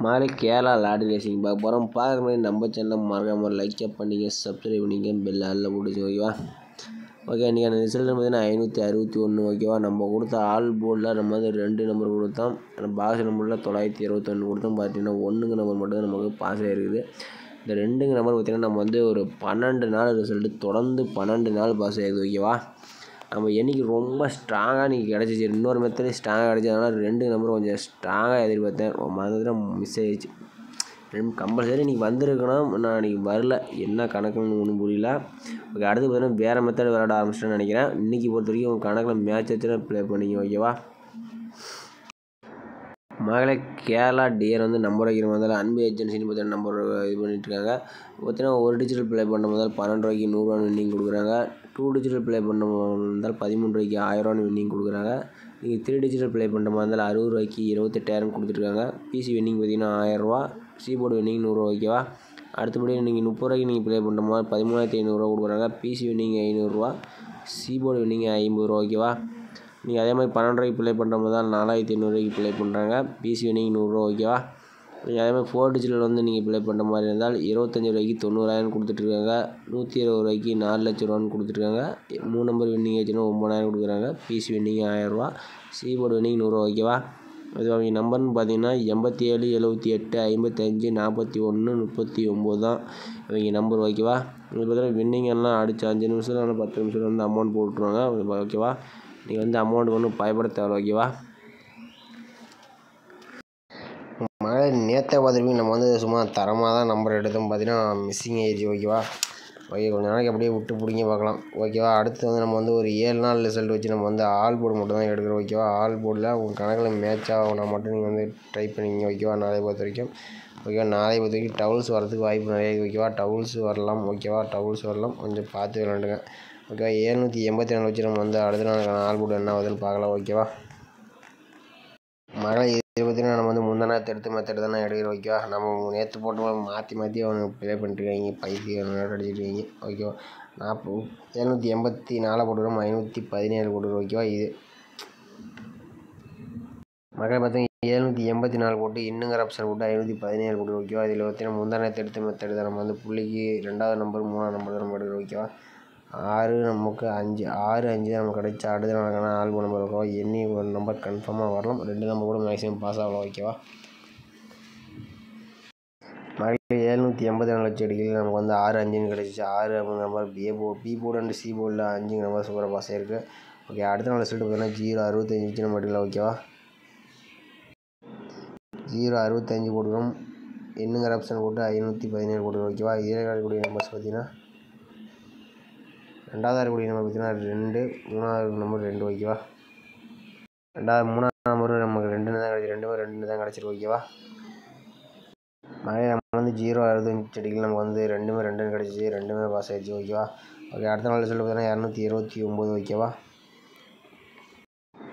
மாதிரி Kerala lorry racing பார்க்க போகிறோம். பார்க்குற மாதிரி நம்ம சேனல் மறக்காமல் லைக் பண்ணிங்க, சப்ஸ்கிரைப் பண்ணிங்க, பெல் ஆளில் பிடிச்சி ஓகேவா. ஓகே, இன்றைக்கான ரிசல்ட் பார்த்தீங்கன்னா 561 ஓகேவா. நம்ம கொடுத்த ஆல் போர்டில் நம்ம வந்து 2 நம்பர் கொடுத்தோம். பாஸ் நம்பரில் 921 கொடுத்தோம். பார்த்தீங்கன்னா 1 நம்பர் மட்டும் தான் நமக்கு பாஸ் ஆகிருக்குது. இந்த 2 நம்பர் பார்த்திங்கன்னா நம்ம வந்து ஒரு 12 நாள் ரிசல்ட்டு தொடர்ந்து 12 நாள் பாஸ் ஆகிடுது ஓகேவா. நம்ம என்றைக்கு ரொம்ப ஸ்ட்ராங்காக இன்றைக்கி கிடச்சிச்சு. இன்னொரு மெத்தடே ஸ்ட்ராங்காக கிடச்சதுனால 2 நம்பர் கொஞ்சம் ஸ்ட்ராங்காக எதிர்பார்த்தேன். மறந்துட்டு மிஸ் ஆகிடுச்சு. கம்பல்சரி இன்றைக்கி வந்திருக்கணும், நான் இன்றைக்கி வரல. என்ன கணக்குன்னு ஒன்றும் புரியல. ஓகே, அடுத்து பார்த்தீங்கன்னா வேறு மெத்தட் விளையாட ஆரம்பிச்சிட்டேன்னு நினைக்கிறேன். இன்றைக்கி பொறுத்த வரைக்கும் உங்கள் கணக்கில் மேட்ச் வச்சுன்னா ப்ளே பண்ணிங்க ஓகேவா. மகளே கேரளா டியர் வந்து நம்பர் வைக்கிற முதல்ல அன்பு ஏஜென்சின்னு பார்த்தீங்கன்னா நம்பர் இது பண்ணிட்டுருக்காங்க. பார்த்தீங்கன்னா ஒரு டிஜிட்டல் ப்ளே பண்ண முதல் 12 ரூபாய்க்கு 100 வின்னிங் கொடுக்குறாங்க. 2 டிஜிட்டல் ப்ளே பண்ண இருந்தால் 13 ரூபாய்க்கு 1000 வின்னிங் கொடுக்குறாங்க. நீங்கள் 3 டிஜிட்டல் ப்ளே பண்ணுற மாதிரி இருந்தால் 60 ரூபாய்க்கு 28,000 கொடுத்துருக்காங்க. பிசி வின்னிங் பார்த்தீங்கன்னா 1000 ரூபா, கீபோர்டு வின்னிங் 100 ஓகேவா. அடுத்தபடி நீங்கள் 30 ரூபாய்க்கு நீங்கள் ப்ளே பண்ணுற மாதிரி 13,500 கொடுக்குறாங்க. பிசி வின்னிங் 500 கீபோர்டு வின்னிங் 50 ரூபா ஓகேவா. நீங்கள் அதே மாதிரி 12 ரூபாய்க்கு ப்ளே பண்ணுற மாதிரி தான் 4,800 ப்ளே பண்ணுறாங்க. பிசி வின்னிங் 100 ஓகேவா. நீங்கள் அதே மாதிரி 4 டிஜிட்டல் வந்து நீங்கள் ப்ளே பண்ணுற மாதிரி இருந்தால் 25 ரூபாய்க்கு 90,000 கொடுத்துட்ருக்காங்க. 120 ரூபாய்க்கு 4 லட்ச ரூபான்னு கொடுத்துட்ருக்காங்க. 3 நம்பர் வின்னிங் ஆச்சுன்னா 9,000 கொடுக்குறாங்க. பிசி வின்னிங் 1000 ரூபா, கீபோர்டு வின்னிங் 100 ஓகேவா. அது அவங்க நம்பர்னு பார்த்தீங்கன்னா 87 78 55 41 39 தான் இவங்க நம்பர் ஓகேவா. இது பார்த்தீங்கன்னா வின்னிங் எல்லாம் அடித்து 5 நிமிஷம் இல்லை 10 நிமிஷத்தில் வந்து அமௌண்ட் போட்டுருவாங்க ஓகேவா. நீங்கள் வந்து அமௌண்ட் ஒன்றும் பயப்பட தேவை ஓகேவா. மழை நேற்றே பார்த்துருப்பீங்க. நம்ம வந்து சும்மா தரமாக தான் நம்பர் எடுத்தோம். பார்த்தீங்கன்னா மிஸ்ஸிங் ஆயிடுச்சு ஓகேவா. ஓகே, கொஞ்சம் நாளைக்கு அப்படியே விட்டு பிடிங்க பார்க்கலாம் ஓகேவா. அடுத்து வந்து நம்ம வந்து ஒரு 7 நாள் ரிசல்ட் வச்சு நம்ம வந்து ஆல் போர்டு மட்டும் தான் எடுக்கிறோம் ஓகேவா. ஆல் போர்டில் உங்கள் கணக்கில் மேட்ச் ஆகுனா மட்டும் நீங்கள் வந்து ட்ரை பண்ணிங்க ஓகேவா. நாளை பொறுத்த வரைக்கும் ஓகேவா. நாளை பொறுத்த வரைக்கும் டவுல்ஸ் வரதுக்கு வாய்ப்பு நிறைய ஓகேவா. டவுல்ஸ் வரலாம் ஓகேவா. டவுல்ஸ் வரலாம், கொஞ்சம் பார்த்து விளாண்டுங்க ஓகேவா. 784 வச்சு நம்ம வந்து அடுத்த நாளுக்கான ஆல் போர்டு என்ன ஆகுதுன்னு பார்க்கலாம் ஓகேவா. மழை இதை பார்த்தீங்கன்னா நம்ம வந்து முந்தின நேரத்தை எடுத்து மெத்தட் தானே எடுக்கிறோம் ஓகேவா. நம்ம நேற்று போட்டு மாற்றி அவனுக்கு ப்ளே பண்ணிட்டுருக்காங்க. பைக்கு அடிச்சிட்ருக்காங்க ஓகேவா. 784 போட்டுக்கிறோம், 517 போட்டுக்கிறோம் ஓகேவா. இது மகள் பார்த்தீங்கன்னா 784 போட்டு இன்னுங்கிற ஆப்ஷன் போட்டு 517 போட்டுக்கிறோம் ஓகேவா. இதில் பார்த்தீங்கன்னா முந்தின நேரத்தை எடுத்து மெத்தட் தான் நம்ம வந்து புள்ளிக்கு 2வது நம்பர் 3வது நம்பர் தான் நம்ம எடுக்கிறோம் ஓகேவா. 6 நமக்கு 5 தான் நமக்கு கிடைச்சா அடுத்த நாளுக்கான ஆல்பம் நம்பர் ஓகேவா. எண்ணி ஒரு நம்பர் கன்ஃபார்மாக வரலாம், 2 நம்பர் கூட மேக்ஸிமம் பாஸ் ஆகலாம் ஓகேவா. மகளிர் 784 வச்சு அடிக்கல நமக்கு வந்து 6 5ன்னு கிடச்சிச்சு. 6 அப்படிங்கிற number B board and C போர்டில் 5ங்கிற நம்பர் சூப்பராக பாஸ் ஆகிருக்கு. ஓகே, அடுத்த நாள் ரிசல்ட் பார்த்தீங்கன்னா 065 வச்சு நம்ம எடுக்கலாம் ஓகேவா. 065 போட்டுக்கிறோம், என்னங்கிற ஆப்ஷன் போட்டு 517 போட்டுக்கிறோம் ஓகேவா. இதில் கிடைக்கக்கூடிய நம்பர்ஸ் பார்த்தீங்கன்னா 2வது இருக்கக்கூடிய நம்பர் பார்த்தீங்கன்னா 2, 3வது நம்பர் 2 ஓகேவா. 3வது நம்பர் நமக்கு 2 தான் கிடச்சி, 2 தான் கிடச்சிருக்கு ஓகேவா. மழை நம்ம வந்து 065 அடிக்கல நமக்கு வந்து 2மே கிடச்சிச்சு, 2மே பாஸ் ஆகிடுச்சு ஓகேவா. ஓகே, அடுத்த நாள் ரிசல்ட் பார்த்தீங்கன்னா 229 ஓகேவா.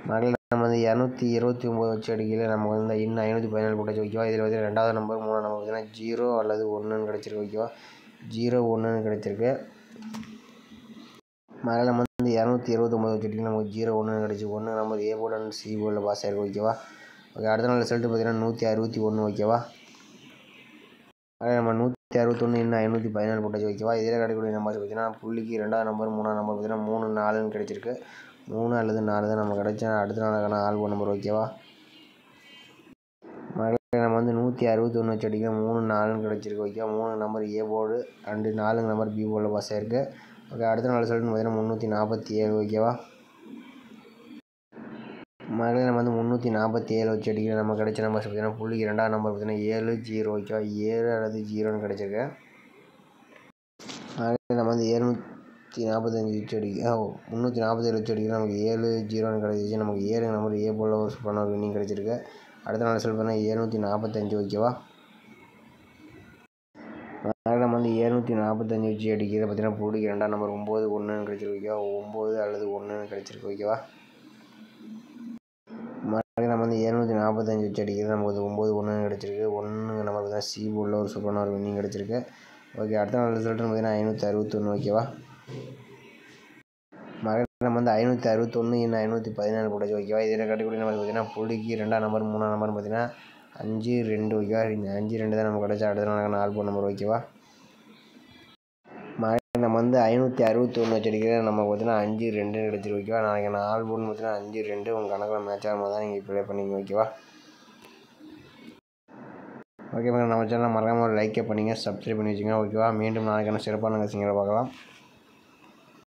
மகளிர் நம்ம வந்து 229 வச்சு அடிக்கல நமக்கு வந்து இன்னும் 517 போட்டாச்சு ஓகேவா. இதில் பார்த்தீங்கன்னா 2வது நம்பர் 3வது நம்பர் பார்த்தீங்கன்னா 0 அல்லது 1ன்னு கிடச்சிருக்கு ஓகேவா. 0 1ன்னு கிடச்சிருக்கு. மகளிர் நம்ம வந்து 229 வச்சு அடிக்கல நமக்கு 0 1ன்னு கிடச்சி. 1 number A board and C போர்டில் பாஸ் ஆகிருக்கு ஓகேவா. ஓகே, அடுத்த நாள் ரிசல்ட்டு பார்த்தீங்கன்னா 161 ஓகேவா. நம்ம 161 இன்னும் 517 போட்டாச்சு ஓகேவா. இதில் கிடைக்கக்கூடிய நம்பர்ஸ் பார்த்தீங்கன்னா புள்ளிக்கு 2வது நம்பர் 3வது நம்பர் பார்த்தீங்கன்னா 3 4ன்னு கிடச்சிருக்கு. 3 அல்லது 4 தான் நம்ம கிடச்சா அடுத்த நாளுக்கான ஆல்பம் நம்பர் ஓகேவா. மகளிர் நம்ம வந்து 161 வச்சு அடிக்க 3 4ன்னு கிடச்சிருக்கு ஓகேவா. 3 number A board and 4 number B போர்டில் பாஸ் ஆகிருக்கு. ஓகே, அடுத்த நாள் ரிசல்ட்னு பார்த்தீங்கன்னா 347 ஓகேவா. மகளிர் நம்ம வந்து 347 வச்சு அடிக்கிற நம்ம கிடைச்ச நம்பர்ஸ் பார்த்தீங்கன்னா புள்ளிக்கு 2வது நம்பர் பார்த்தீங்கன்னா 7 0 ஓகேவா. 7 அல்லது 0ன்னு கிடச்சிருக்கு. மகளிர் நம்ம வந்து 745 வச்சு அடிக்க 347 வச்சு அடிக்க நமக்கு 7 0ன்னு கிடச்சிச்சு. நமக்கு 7 நம்பர் ஏ போல் ஒரு சூப்பரான ஒரு வின்னிங் கிடச்சிருக்கு. அடுத்த நாள் ரிசல்ட் பார்த்தீங்கன்னா 745 ஓகேவா. மகளிர் நம்ம வந்து 745 வச்சு அடிக்கிற பார்த்தீங்கன்னா புள்ளிக்கு 2வது நம்பர் 9 1ன்னு கிடச்சிருக்கு ஓகேவா. 9 அல்லது 1ன்னு கிடச்சிருக்கு ஓகேவா. மகளிர் நம்ம வந்து 745 வச்சு அடிக்கிறது நமக்கு வந்து 9 1ன்னு கிடச்சிருக்கு. 1 நம்பருக்கு தான் சி போர்டில் ஒரு சூப்பரான ஒரு வின்னிங் கிடச்சிருக்கு. ஓகே, அடுத்த நாள் ரிசல்ட்னு பார்த்தீங்கன்னா 561 ஓகேவா. மகளிர் நம்ம வந்து 561 இன்னும் 517 போட்டாச்சு ஓகேவா. இதில் கிடைக்கக்கூடிய நம்பர் பார்த்தீங்கன்னா புள்ளிக்கு 2வது நம்பர் 3வது நம்பர் பார்த்தீங்கன்னா 5-2 ஓகேவா. இந்த 5-2 தான் நமக்கு கிடச்சா. அடுத்த நாளைக்கான ஆல் போர்ட் நம்பர் ஓகேவா. நம்ம வந்து 561 வச்சிருக்கிறேன். நமக்கு பார்த்தீங்கன்னா 5-2 கிடச்சிரு ஓகேவா. நாளைக்கான ஆல் போர்ட்னு பார்த்தீங்கன்னா 5-2 உங்கள் கணக்கில் மேட்ச் ஆகாமல் தான் நீங்கள் ப்ளே பண்ணிங்க ஓகேவா. ஓகே நம்ம சேனலை மறக்காமல் ஒரு லைக்கை பண்ணிங்க, சப்ஸ்கிரைப் பண்ணி வச்சுங்க ஓகேவா. மீண்டும் நாளைக்கான சிறப்பான கசிங்களை பார்க்கலாம்.